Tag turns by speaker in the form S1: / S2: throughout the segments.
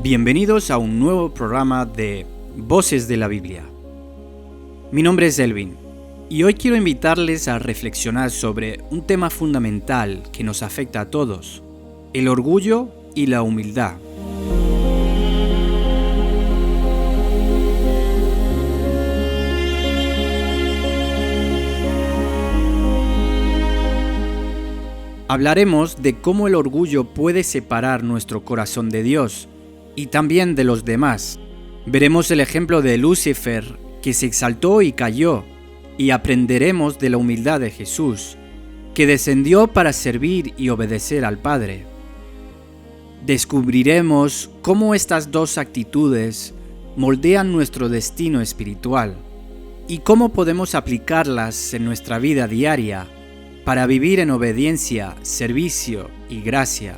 S1: Bienvenidos a un nuevo programa de Voces de la Biblia. Mi nombre es Elvin y hoy quiero invitarles a reflexionar sobre un tema fundamental que nos afecta a todos: el orgullo y la humildad. Hablaremos de cómo el orgullo puede separar nuestro corazón de Dios y también de los demás. Veremos el ejemplo de Lucifer, que se exaltó y cayó, y aprenderemos de la humildad de Jesús, que descendió para servir y obedecer al Padre. Descubriremos cómo estas dos actitudes moldean nuestro destino espiritual y cómo podemos aplicarlas en nuestra vida diaria para vivir en obediencia, servicio y gracia.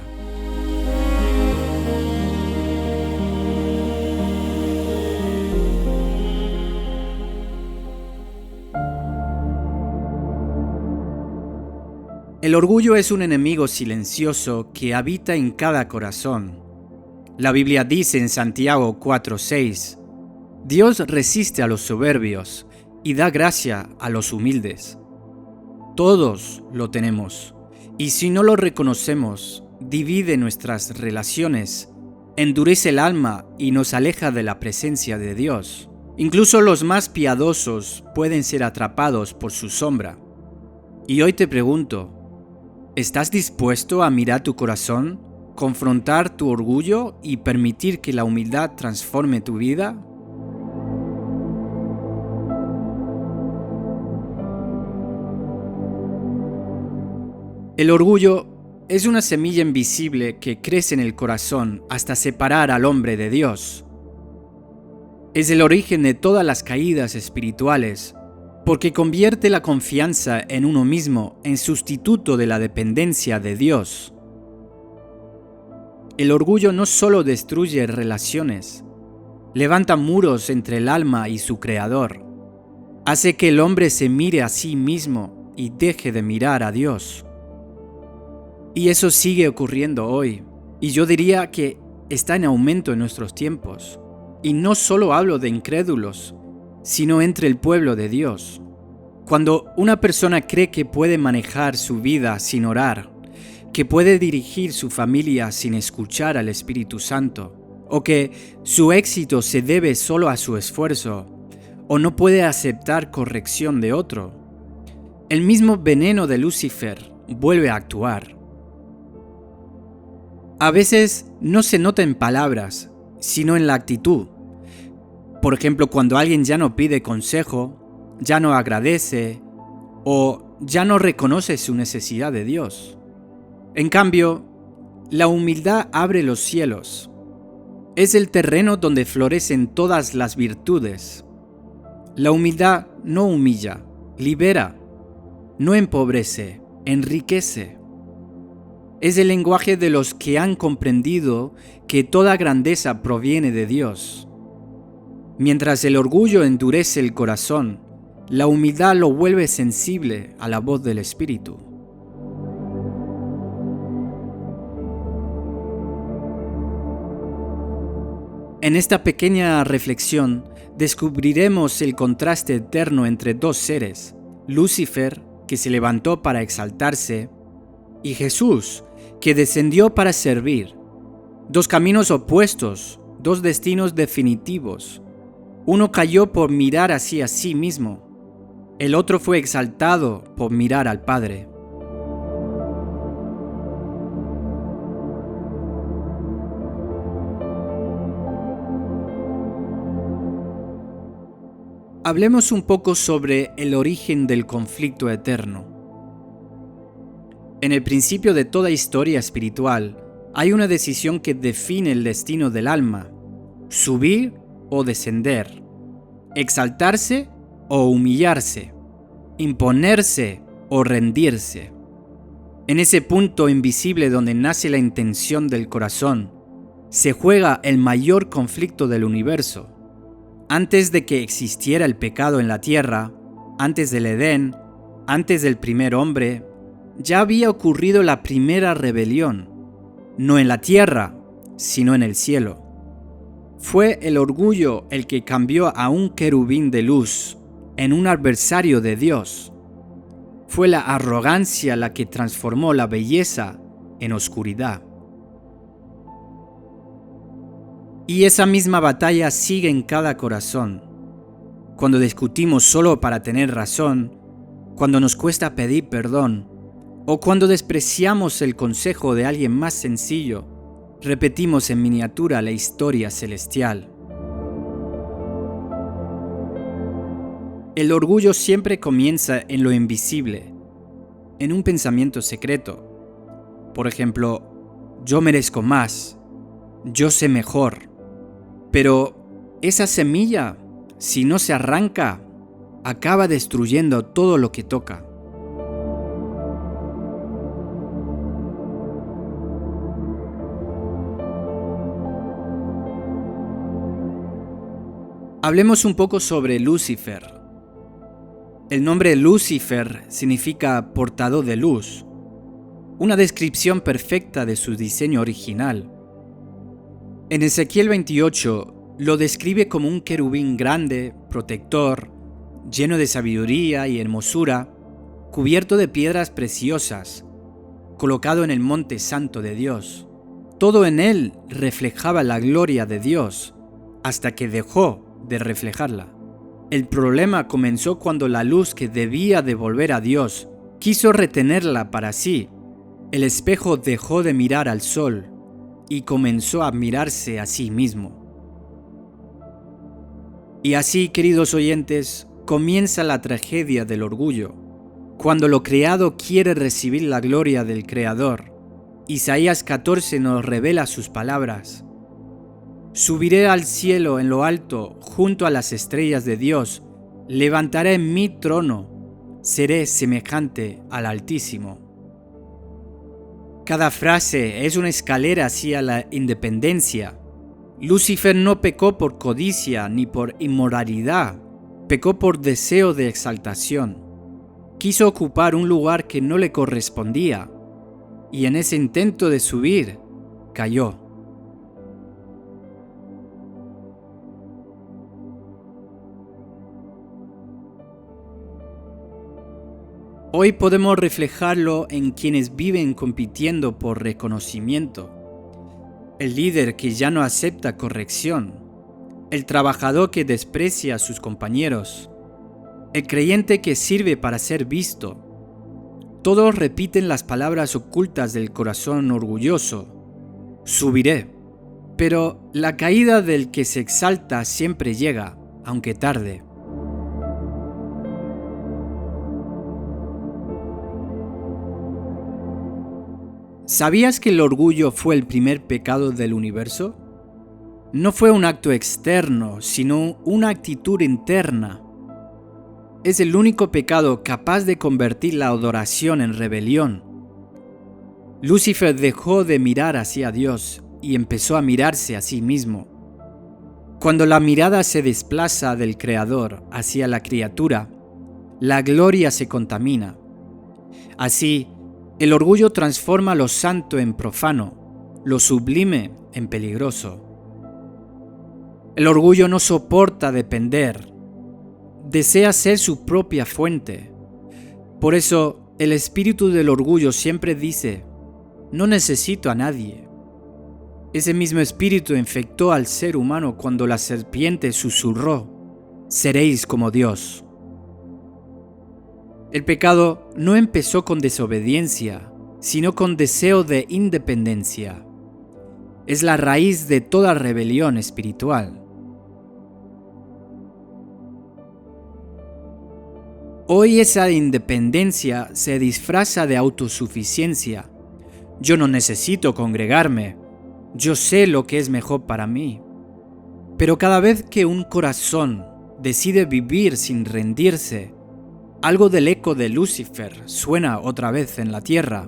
S1: El orgullo es un enemigo silencioso que habita en cada corazón. La Biblia dice en Santiago 4:6, Dios resiste a los soberbios y da gracia a los humildes. Todos lo tenemos, y si no lo reconocemos, divide nuestras relaciones, endurece el alma y nos aleja de la presencia de Dios. Incluso los más piadosos pueden ser atrapados por su sombra. Y hoy te pregunto, ¿estás dispuesto a mirar tu corazón, confrontar tu orgullo y permitir que la humildad transforme tu vida? El orgullo es una semilla invisible que crece en el corazón hasta separar al hombre de Dios. Es el origen de todas las caídas espirituales, porque convierte la confianza en uno mismo en sustituto de la dependencia de Dios. El orgullo no solo destruye relaciones, levanta muros entre el alma y su Creador, hace que el hombre se mire a sí mismo y deje de mirar a Dios. Y eso sigue ocurriendo hoy, y yo diría que está en aumento en nuestros tiempos. Y no solo hablo de incrédulos, sino entre el pueblo de Dios. Cuando una persona cree que puede manejar su vida sin orar, que puede dirigir su familia sin escuchar al Espíritu Santo, o que su éxito se debe solo a su esfuerzo, o no puede aceptar corrección de otro, el mismo veneno de Lucifer vuelve a actuar. A veces no se nota en palabras, sino en la actitud. Por ejemplo, cuando alguien ya no pide consejo, ya no agradece o ya no reconoce su necesidad de Dios. En cambio, la humildad abre los cielos. Es el terreno donde florecen todas las virtudes. La humildad no humilla, libera, no empobrece, enriquece. Es el lenguaje de los que han comprendido que toda grandeza proviene de Dios. Mientras el orgullo endurece el corazón, la humildad lo vuelve sensible a la voz del Espíritu. En esta pequeña reflexión descubriremos el contraste eterno entre dos seres: Lucifer, que se levantó para exaltarse, y Jesús, que descendió para servir. Dos caminos opuestos, dos destinos definitivos. Uno cayó por mirar hacia sí mismo. El otro fue exaltado por mirar al Padre. Hablemos un poco sobre el origen del conflicto eterno. En el principio de toda historia espiritual, hay una decisión que define el destino del alma: subir o descender, exaltarse o humillarse, imponerse o rendirse. En ese punto invisible donde nace la intención del corazón, se juega el mayor conflicto del universo. Antes de que existiera el pecado en la tierra, antes del Edén, antes del primer hombre, ya había ocurrido la primera rebelión, no en la tierra, sino en el cielo. Fue el orgullo el que cambió a un querubín de luz en un adversario de Dios. Fue la arrogancia la que transformó la belleza en oscuridad. Y esa misma batalla sigue en cada corazón. Cuando discutimos solo para tener razón, cuando nos cuesta pedir perdón, o cuando despreciamos el consejo de alguien más sencillo, repetimos en miniatura la historia celestial. El orgullo siempre comienza en lo invisible, en un pensamiento secreto. Por ejemplo, yo merezco más, yo sé mejor. Pero esa semilla, si no se arranca, acaba destruyendo todo lo que toca. Hablemos un poco sobre Lucifer. El nombre Lucifer significa portador de luz, una descripción perfecta de su diseño original. En Ezequiel 28 lo describe como un querubín grande, protector, lleno de sabiduría y hermosura, cubierto de piedras preciosas, colocado en el monte santo de Dios. Todo en él reflejaba la gloria de Dios, hasta que dejó de reflejarla. El problema comenzó cuando la luz que debía devolver a Dios quiso retenerla para sí. El espejo dejó de mirar al sol y comenzó a mirarse a sí mismo. Y así, queridos oyentes, comienza la tragedia del orgullo. Cuando lo creado quiere recibir la gloria del Creador, Isaías 14 nos revela sus palabras. Subiré al cielo en lo alto, junto a las estrellas de Dios, levantaré mi trono, seré semejante al Altísimo. Cada frase es una escalera hacia la independencia. Lucifer no pecó por codicia ni por inmoralidad, pecó por deseo de exaltación. Quiso ocupar un lugar que no le correspondía, y en ese intento de subir, cayó. Hoy podemos reflejarlo en quienes viven compitiendo por reconocimiento. El líder que ya no acepta corrección. El trabajador que desprecia a sus compañeros. El creyente que sirve para ser visto. Todos repiten las palabras ocultas del corazón orgulloso. Subiré. Pero la caída del que se exalta siempre llega, aunque tarde. ¿Sabías que el orgullo fue el primer pecado del universo? No fue un acto externo, sino una actitud interna. Es el único pecado capaz de convertir la adoración en rebelión. Lucifer dejó de mirar hacia Dios y empezó a mirarse a sí mismo. Cuando la mirada se desplaza del Creador hacia la criatura, la gloria se contamina. Así, el orgullo transforma lo santo en profano, lo sublime en peligroso. El orgullo no soporta depender, desea ser su propia fuente. Por eso, el espíritu del orgullo siempre dice, no necesito a nadie. Ese mismo espíritu infectó al ser humano cuando la serpiente susurró, seréis como Dios. El pecado no empezó con desobediencia, sino con deseo de independencia. Es la raíz de toda rebelión espiritual. Hoy esa independencia se disfraza de autosuficiencia. Yo no necesito congregarme. Yo sé lo que es mejor para mí. Pero cada vez que un corazón decide vivir sin rendirse, algo del eco de Lucifer suena otra vez en la tierra.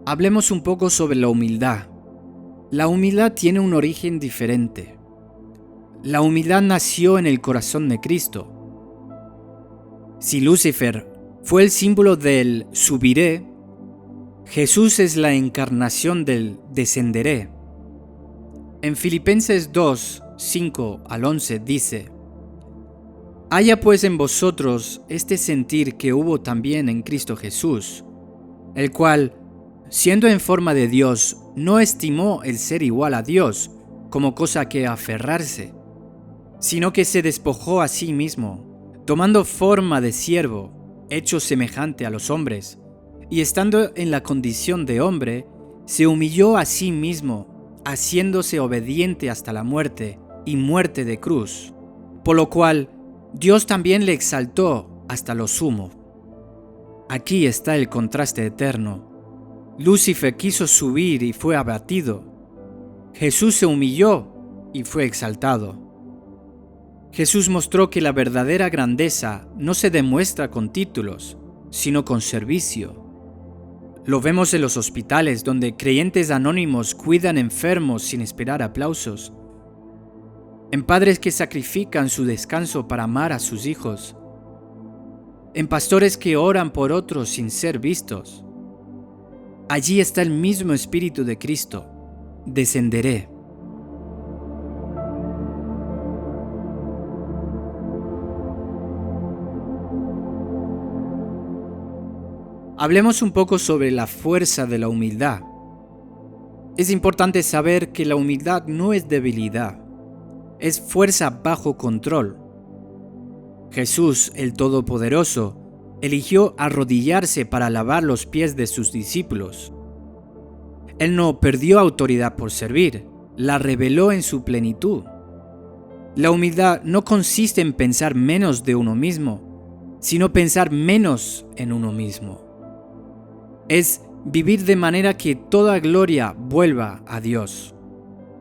S1: Hablemos un poco sobre la humildad. La humildad tiene un origen diferente. La humildad nació en el corazón de Cristo. Si Lucifer fue el símbolo del subiré, Jesús es la encarnación del descenderé. En Filipenses 2, 5 al 11 dice: Haya pues en vosotros este sentir que hubo también en Cristo Jesús, el cual, siendo en forma de Dios, no estimó el ser igual a Dios como cosa que aferrarse, sino que se despojó a sí mismo, tomando forma de siervo, hecho semejante a los hombres, y estando en la condición de hombre, se humilló a sí mismo, haciéndose obediente hasta la muerte, y muerte de cruz, por lo cual Dios también le exaltó hasta lo sumo. Aquí está el contraste eterno. Lucifer quiso subir y fue abatido. Jesús se humilló y fue exaltado. Jesús mostró que la verdadera grandeza no se demuestra con títulos, sino con servicio. Lo vemos en los hospitales, donde creyentes anónimos cuidan enfermos sin esperar aplausos, en padres que sacrifican su descanso para amar a sus hijos, en pastores que oran por otros sin ser vistos. Allí está el mismo Espíritu de Cristo. Descenderé. Hablemos un poco sobre la fuerza de la humildad. Es importante saber que la humildad no es debilidad, es fuerza bajo control. Jesús, el Todopoderoso, eligió arrodillarse para lavar los pies de sus discípulos. Él no perdió autoridad por servir, la reveló en su plenitud. La humildad no consiste en pensar menos de uno mismo, sino pensar menos en uno mismo. Es vivir de manera que toda gloria vuelva a Dios.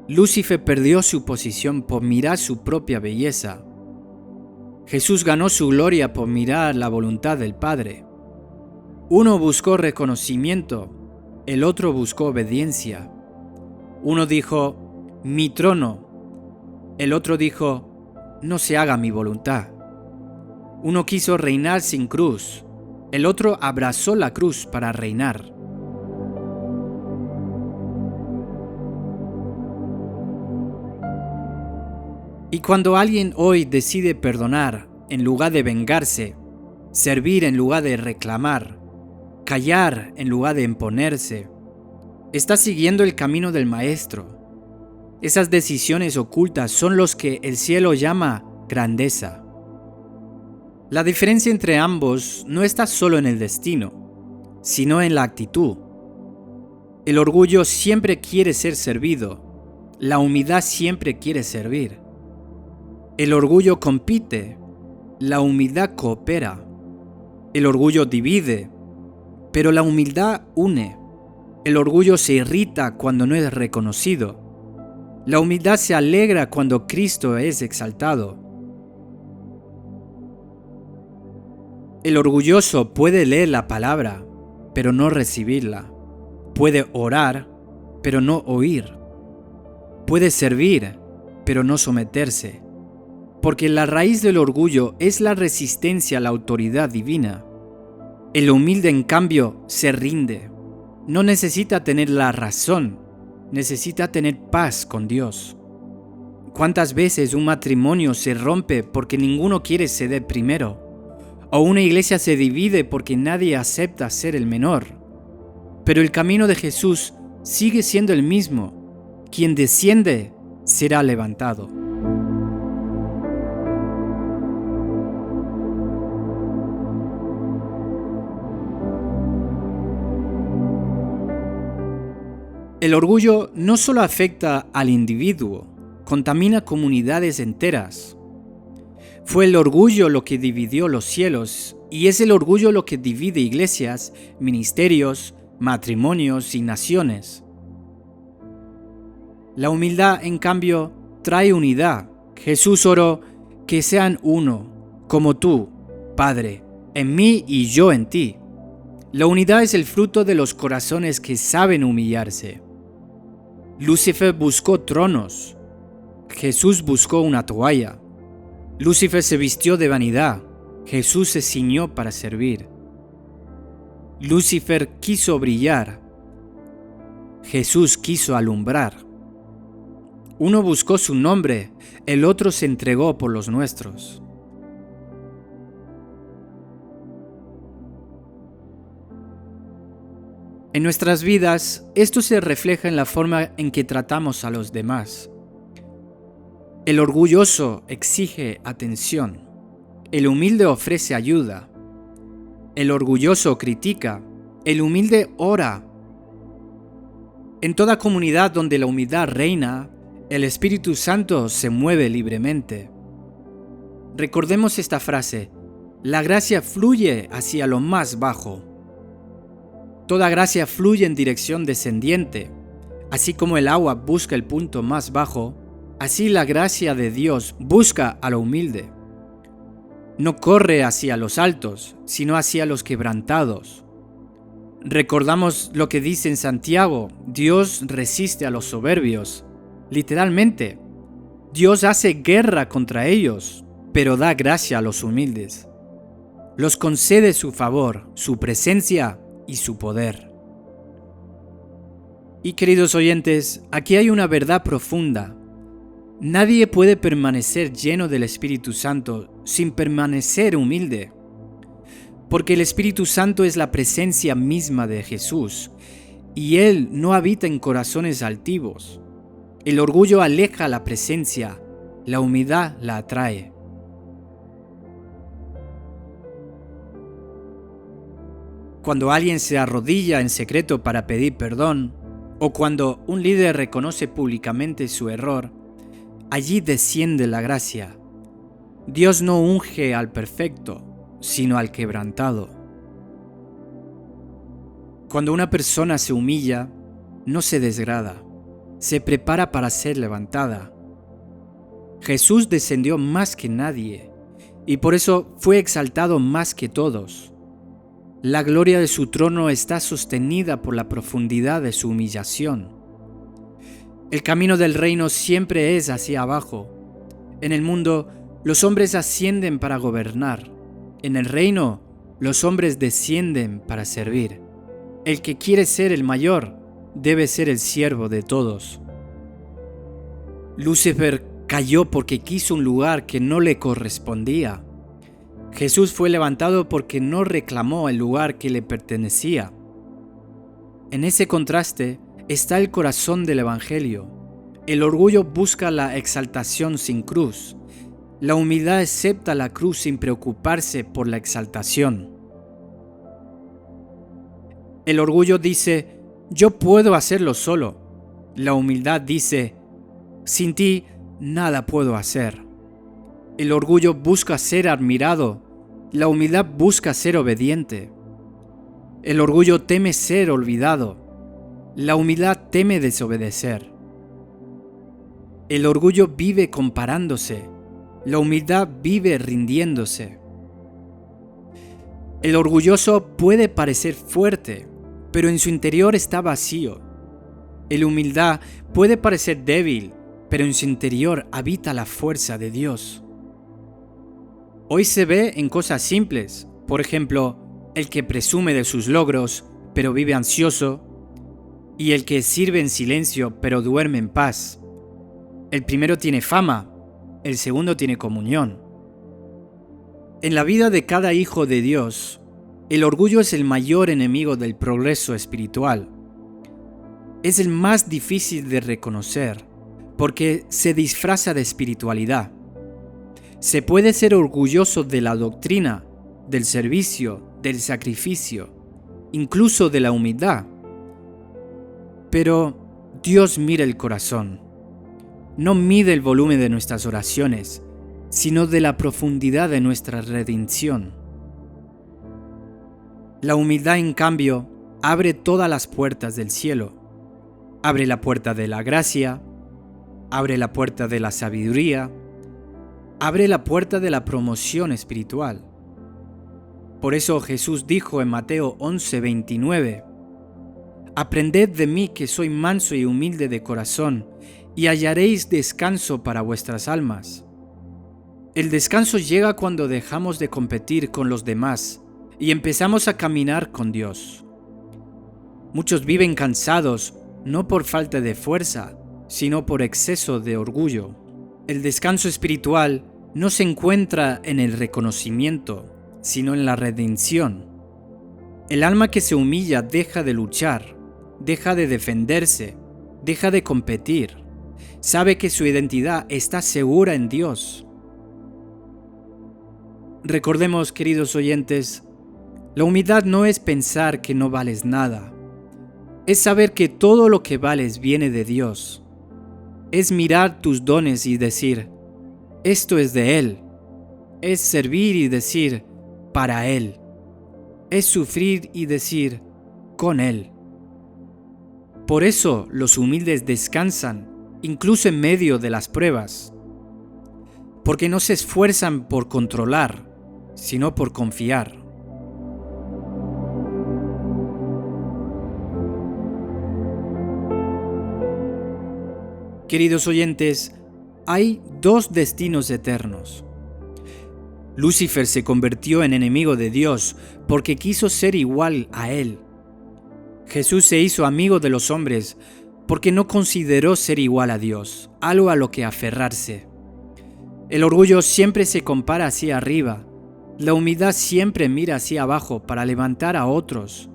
S1: Lucifer perdió su posición por mirar su propia belleza. Jesús ganó su gloria por mirar la voluntad del Padre. Uno buscó reconocimiento, el otro buscó obediencia. Uno dijo, mi trono. El otro dijo, no se haga mi voluntad. Uno quiso reinar sin cruz. El otro abrazó la cruz para reinar. Y cuando alguien hoy decide perdonar en lugar de vengarse, servir en lugar de reclamar, callar en lugar de imponerse, está siguiendo el camino del Maestro. Esas decisiones ocultas son los que el cielo llama grandeza. La diferencia entre ambos no está solo en el destino, sino en la actitud. El orgullo siempre quiere ser servido, la humildad siempre quiere servir. El orgullo compite, la humildad coopera. El orgullo divide, pero la humildad une. El orgullo se irrita cuando no es reconocido. La humildad se alegra cuando Cristo es exaltado. El orgulloso puede leer la palabra, pero no recibirla. Puede orar, pero no oír. Puede servir, pero no someterse. Porque la raíz del orgullo es la resistencia a la autoridad divina. El humilde, en cambio, se rinde. No necesita tener la razón, necesita tener paz con Dios. ¿Cuántas veces un matrimonio se rompe porque ninguno quiere ceder primero? O una iglesia se divide porque nadie acepta ser el menor. Pero el camino de Jesús sigue siendo el mismo. Quien desciende será levantado. El orgullo no solo afecta al individuo, contamina comunidades enteras. Fue el orgullo lo que dividió los cielos, y es el orgullo lo que divide iglesias, ministerios, matrimonios y naciones. La humildad, en cambio, trae unidad. Jesús oró, que sean uno, como tú, Padre, en mí y yo en ti. La unidad es el fruto de los corazones que saben humillarse. Lucifer buscó tronos. Jesús buscó una toalla. Lucifer se vistió de vanidad. Jesús se ciñó para servir. Lucifer quiso brillar. Jesús quiso alumbrar. Uno buscó su nombre, el otro se entregó por los nuestros. En nuestras vidas, esto se refleja en la forma en que tratamos a los demás. El orgulloso exige atención. El humilde ofrece ayuda. El orgulloso critica. El humilde ora. En toda comunidad donde la humildad reina, el Espíritu Santo se mueve libremente. Recordemos esta frase: la gracia fluye hacia lo más bajo. Toda gracia fluye en dirección descendiente. Así como el agua busca el punto más bajo, así la gracia de Dios busca a lo humilde. No corre hacia los altos, sino hacia los quebrantados. Recordamos lo que dice en Santiago: Dios resiste a los soberbios. Literalmente, Dios hace guerra contra ellos, pero da gracia a los humildes. Los concede su favor, su presencia y su poder. Y queridos oyentes, aquí hay una verdad profunda. Nadie puede permanecer lleno del Espíritu Santo sin permanecer humilde, porque el Espíritu Santo es la presencia misma de Jesús, y Él no habita en corazones altivos. El orgullo aleja la presencia, la humildad la atrae. Cuando alguien se arrodilla en secreto para pedir perdón, o cuando un líder reconoce públicamente su error, allí desciende la gracia. Dios no unge al perfecto, sino al quebrantado. Cuando una persona se humilla, no se desgrada, se prepara para ser levantada. Jesús descendió más que nadie, y por eso fue exaltado más que todos. La gloria de su trono está sostenida por la profundidad de su humillación. El camino del reino siempre es hacia abajo. En el mundo, los hombres ascienden para gobernar. En el reino, los hombres descienden para servir. El que quiere ser el mayor debe ser el siervo de todos. Lucifer cayó porque quiso un lugar que no le correspondía. Jesús fue levantado porque no reclamó el lugar que le pertenecía. En ese contraste está el corazón del Evangelio. El orgullo busca la exaltación sin cruz. La humildad acepta la cruz sin preocuparse por la exaltación. El orgullo dice: yo puedo hacerlo solo. La humildad dice: sin ti nada puedo hacer. El orgullo busca ser admirado, la humildad busca ser obediente. El orgullo teme ser olvidado, la humildad teme desobedecer. El orgullo vive comparándose, la humildad vive rindiéndose. El orgulloso puede parecer fuerte, pero en su interior está vacío. La humildad puede parecer débil, pero en su interior habita la fuerza de Dios. Hoy se ve en cosas simples, por ejemplo, el que presume de sus logros, pero vive ansioso, y el que sirve en silencio, pero duerme en paz. El primero tiene fama, el segundo tiene comunión. En la vida de cada hijo de Dios, el orgullo es el mayor enemigo del progreso espiritual. Es el más difícil de reconocer, porque se disfraza de espiritualidad. Se puede ser orgulloso de la doctrina, del servicio, del sacrificio, incluso de la humildad. Pero Dios mira el corazón. No mide el volumen de nuestras oraciones, sino de la profundidad de nuestra redención. La humildad, en cambio, abre todas las puertas del cielo. Abre la puerta de la gracia, abre la puerta de la sabiduría, abre la puerta de la promoción espiritual. Por eso Jesús dijo en Mateo 11:29, «Aprended de mí que soy manso y humilde de corazón, y hallaréis descanso para vuestras almas. El descanso llega cuando dejamos de competir con los demás y empezamos a caminar con Dios. Muchos viven cansados, no por falta de fuerza, sino por exceso de orgullo. El descanso espiritual no se encuentra en el reconocimiento, sino en la redención. El alma que se humilla deja de luchar, deja de defenderse, deja de competir. Sabe que su identidad está segura en Dios. Recordemos, queridos oyentes, la humildad no es pensar que no vales nada. Es saber que todo lo que vales viene de Dios. Es mirar tus dones y decir, esto es de Él. Es servir y decir, para Él. Es sufrir y decir, con Él. Por eso los humildes descansan, incluso en medio de las pruebas. Porque no se esfuerzan por controlar, sino por confiar. Queridos oyentes, hay dos destinos eternos. Lucifer se convirtió en enemigo de Dios porque quiso ser igual a Él. Jesús se hizo amigo de los hombres porque no consideró ser igual a Dios, algo a lo que aferrarse. El orgullo siempre se compara hacia arriba. La humildad siempre mira hacia abajo para levantar a otros.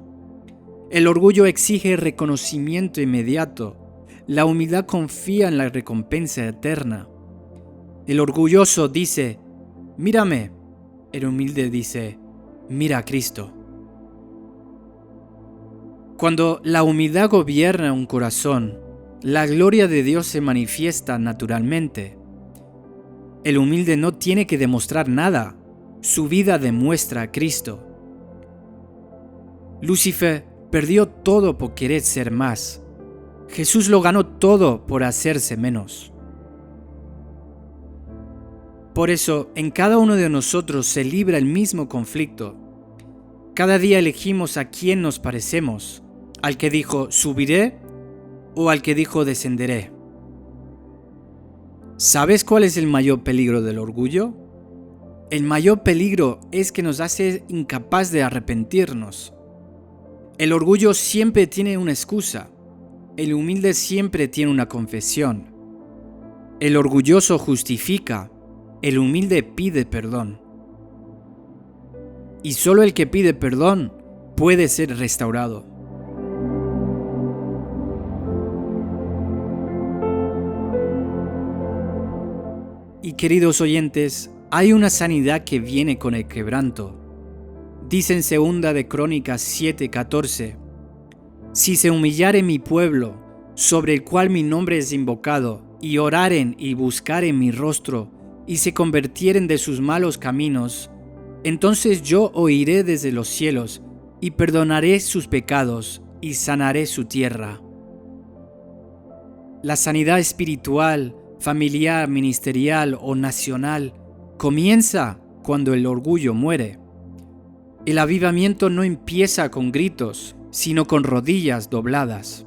S1: El orgullo exige reconocimiento inmediato. La humildad confía en la recompensa eterna. El orgulloso dice, mírame. El humilde dice, mira a Cristo. Cuando la humildad gobierna un corazón, la gloria de Dios se manifiesta naturalmente. El humilde no tiene que demostrar nada. Su vida demuestra a Cristo. Lucifer perdió todo por querer ser más. Jesús lo ganó todo por hacerse menos. Por eso, en cada uno de nosotros se libra el mismo conflicto. Cada día elegimos a quién nos parecemos, al que dijo subiré o al que dijo descenderé. ¿Sabes cuál es el mayor peligro del orgullo? El mayor peligro es que nos hace incapaz de arrepentirnos. El orgullo siempre tiene una excusa. El humilde siempre tiene una confesión. El orgulloso justifica, el humilde pide perdón. Y solo el que pide perdón puede ser restaurado. Y queridos oyentes, hay una sanidad que viene con el quebranto. Dice en 2 de Crónicas 7:14, si se humillare mi pueblo, sobre el cual mi nombre es invocado, y oraren y buscaren mi rostro, y se convirtieren de sus malos caminos, entonces yo oiré desde los cielos, y perdonaré sus pecados, y sanaré su tierra. La sanidad espiritual, familiar, ministerial o nacional comienza cuando el orgullo muere. El avivamiento no empieza con gritos, sino con rodillas dobladas.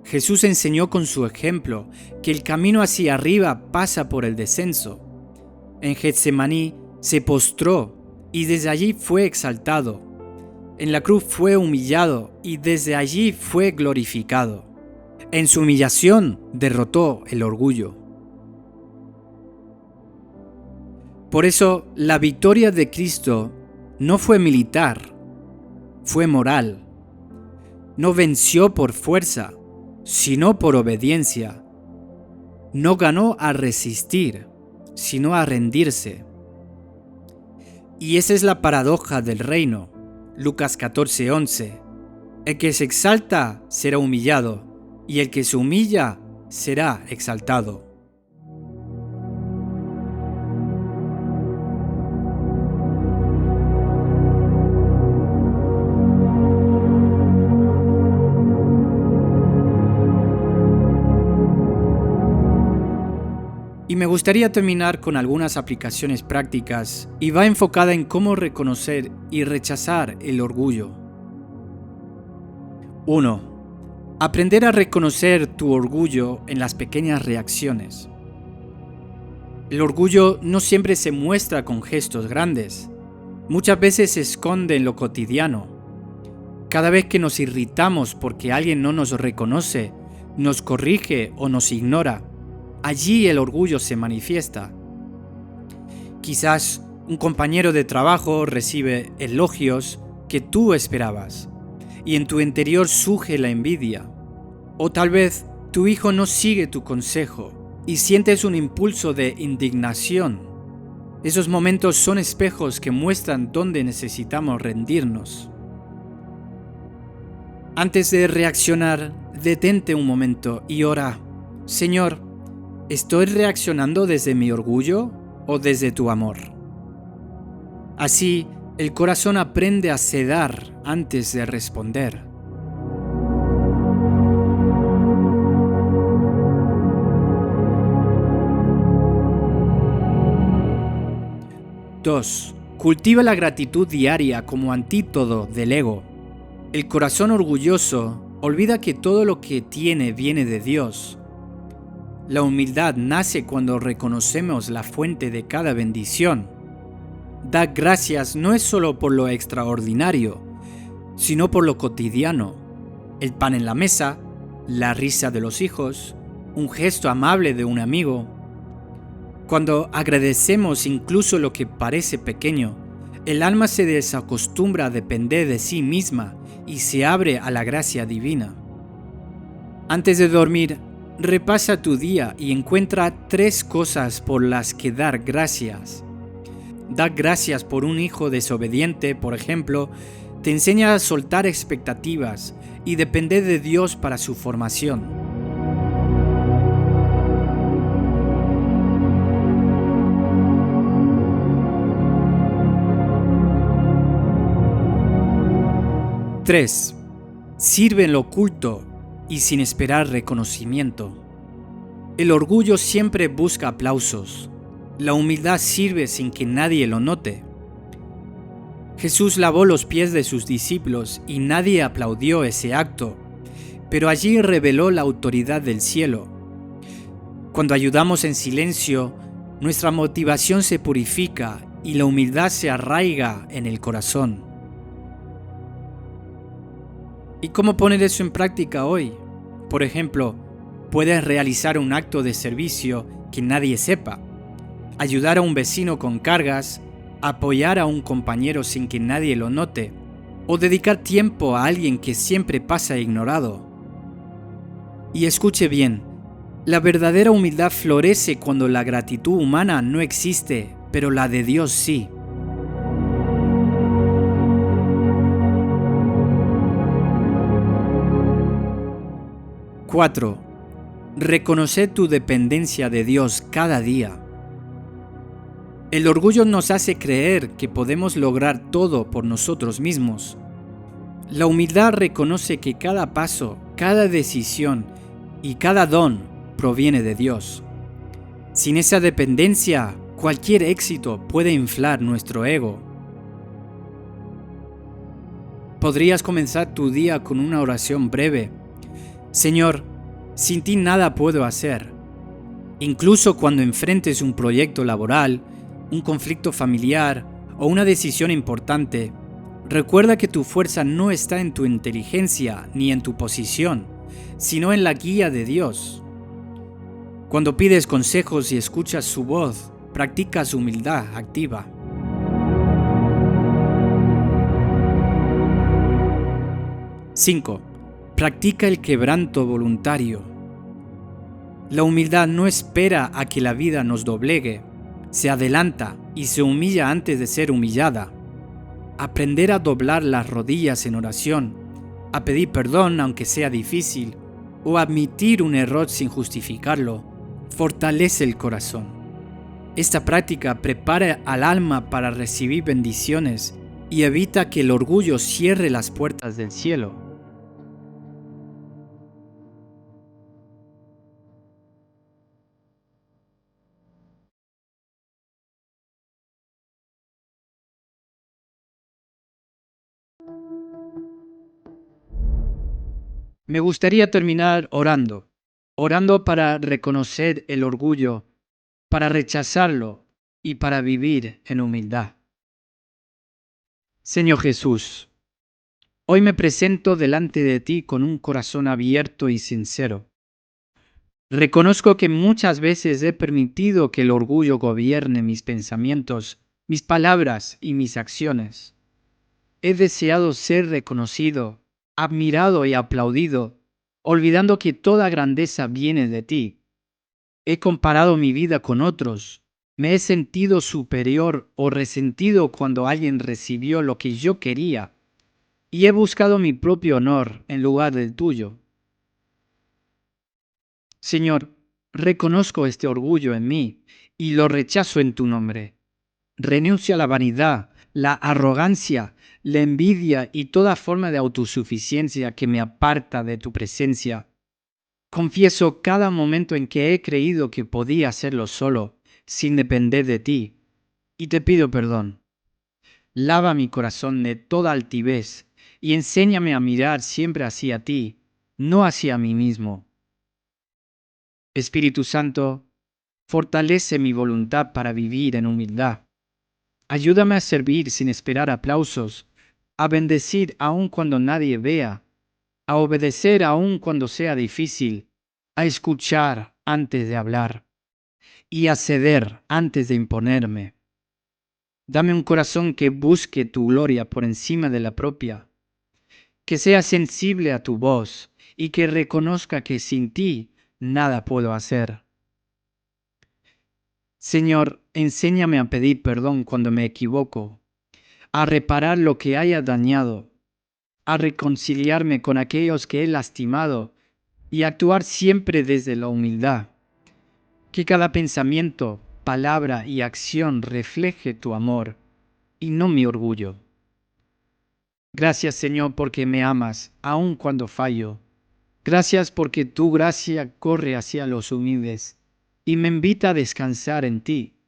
S1: Jesús enseñó con su ejemplo que el camino hacia arriba pasa por el descenso. En Getsemaní se postró y desde allí fue exaltado. En la cruz fue humillado y desde allí fue glorificado. En su humillación derrotó el orgullo. Por eso, la victoria de Cristo no fue militar, fue moral. No venció por fuerza, sino por obediencia. No ganó a resistir, sino a rendirse. Y esa es la paradoja del reino. Lucas 14:11. El que se exalta será humillado, y el que se humilla será exaltado. Y me gustaría terminar con algunas aplicaciones prácticas y va enfocada en cómo reconocer y rechazar el orgullo. 1. Aprender a reconocer tu orgullo en las pequeñas reacciones. El orgullo no siempre se muestra con gestos grandes. Muchas veces se esconde en lo cotidiano. Cada vez que nos irritamos porque alguien no nos reconoce, nos corrige o nos ignora, allí el orgullo se manifiesta. Quizás un compañero de trabajo recibe elogios que tú esperabas y en tu interior surge la envidia. O tal vez tu hijo no sigue tu consejo y sientes un impulso de indignación. Esos momentos son espejos que muestran dónde necesitamos rendirnos. Antes de reaccionar, detente un momento y ora: Señor, ¿estoy reaccionando desde mi orgullo o desde tu amor? Así, el corazón aprende a ceder antes de responder. Dos. Cultiva la gratitud diaria como antídoto del ego. El corazón orgulloso olvida que todo lo que tiene viene de Dios. La humildad nace cuando reconocemos la fuente de cada bendición. Dar gracias no es solo por lo extraordinario, sino por lo cotidiano. El pan en la mesa, la risa de los hijos, un gesto amable de un amigo. Cuando agradecemos incluso lo que parece pequeño, el alma se desacostumbra a depender de sí misma y se abre a la gracia divina. Antes de dormir, repasa tu día y encuentra 3 cosas por las que dar gracias. Dar gracias por un hijo desobediente, por ejemplo, te enseña a soltar expectativas y depender de Dios para su formación. 3. Sirve en lo oculto y sin esperar reconocimiento. El orgullo siempre busca aplausos. La humildad sirve sin que nadie lo note. Jesús lavó los pies de sus discípulos y nadie aplaudió ese acto, pero allí reveló la autoridad del cielo. Cuando ayudamos en silencio, nuestra motivación se purifica y la humildad se arraiga en el corazón. ¿Y cómo poner eso en práctica hoy? Por ejemplo, puedes realizar un acto de servicio que nadie sepa, ayudar a un vecino con cargas, apoyar a un compañero sin que nadie lo note, o dedicar tiempo a alguien que siempre pasa ignorado. Y escuche bien, la verdadera humildad florece cuando la gratitud humana no existe, pero la de Dios sí. 4. Reconocer tu dependencia de Dios cada día. El orgullo nos hace creer que podemos lograr todo por nosotros mismos. La humildad reconoce que cada paso, cada decisión y cada don proviene de Dios. Sin esa dependencia, cualquier éxito puede inflar nuestro ego. Podrías comenzar tu día con una oración breve. Señor, sin ti nada puedo hacer. Incluso cuando enfrentes un proyecto laboral, un conflicto familiar o una decisión importante, recuerda que tu fuerza no está en tu inteligencia ni en tu posición, sino en la guía de Dios. Cuando pides consejos y escuchas su voz, practicas humildad activa. 5. Practica el quebranto voluntario. La humildad no espera a que la vida nos doblegue, se adelanta y se humilla antes de ser humillada. Aprender a doblar las rodillas en oración, a pedir perdón aunque sea difícil, o admitir un error sin justificarlo, fortalece el corazón. Esta práctica prepara al alma para recibir bendiciones y evita que el orgullo cierre las puertas del cielo. Me gustaría terminar orando para reconocer el orgullo, para rechazarlo y para vivir en humildad. Señor Jesús, hoy me presento delante de ti con un corazón abierto y sincero. Reconozco que muchas veces he permitido que el orgullo gobierne mis pensamientos, mis palabras y mis acciones. He deseado ser reconocido, admirado y aplaudido, olvidando que toda grandeza viene de ti. He comparado mi vida con otros, me he sentido superior o resentido cuando alguien recibió lo que yo quería, y he buscado mi propio honor en lugar del tuyo. Señor, reconozco este orgullo en mí y lo rechazo en tu nombre. Renuncio a la vanidad, la arrogancia, la envidia y toda forma de autosuficiencia que me aparta de tu presencia. Confieso cada momento en que he creído que podía hacerlo solo, sin depender de ti, y te pido perdón. Lava mi corazón de toda altivez y enséñame a mirar siempre hacia ti, no hacia mí mismo. Espíritu Santo, fortalece mi voluntad para vivir en humildad. Ayúdame a servir sin esperar aplausos, a bendecir aun cuando nadie vea, a obedecer aun cuando sea difícil, a escuchar antes de hablar y a ceder antes de imponerme. Dame un corazón que busque tu gloria por encima de la propia, que sea sensible a tu voz y que reconozca que sin ti nada puedo hacer. Señor, enséñame a pedir perdón cuando me equivoco, a reparar lo que haya dañado, a reconciliarme con aquellos que he lastimado y a actuar siempre desde la humildad. Que cada pensamiento, palabra y acción refleje tu amor y no mi orgullo. Gracias, Señor, porque me amas, aun cuando fallo. Gracias porque tu gracia corre hacia los humildes y me invita a descansar en ti.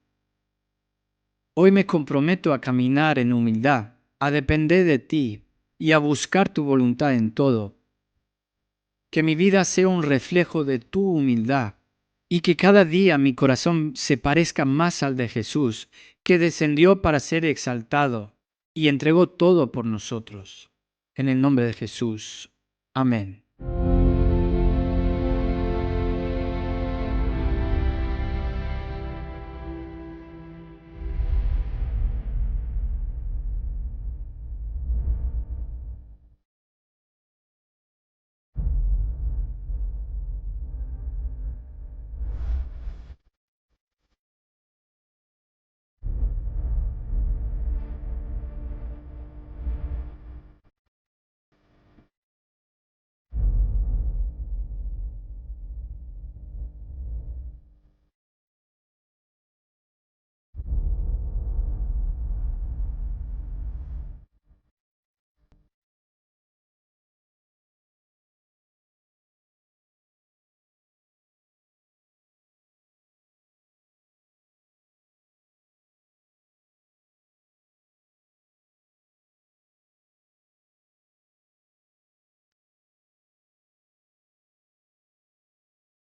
S1: Hoy me comprometo a caminar en humildad, a depender de ti y a buscar tu voluntad en todo. Que mi vida sea un reflejo de tu humildad y que cada día mi corazón se parezca más al de Jesús, que descendió para ser exaltado y entregó todo por nosotros. En el nombre de Jesús. Amén.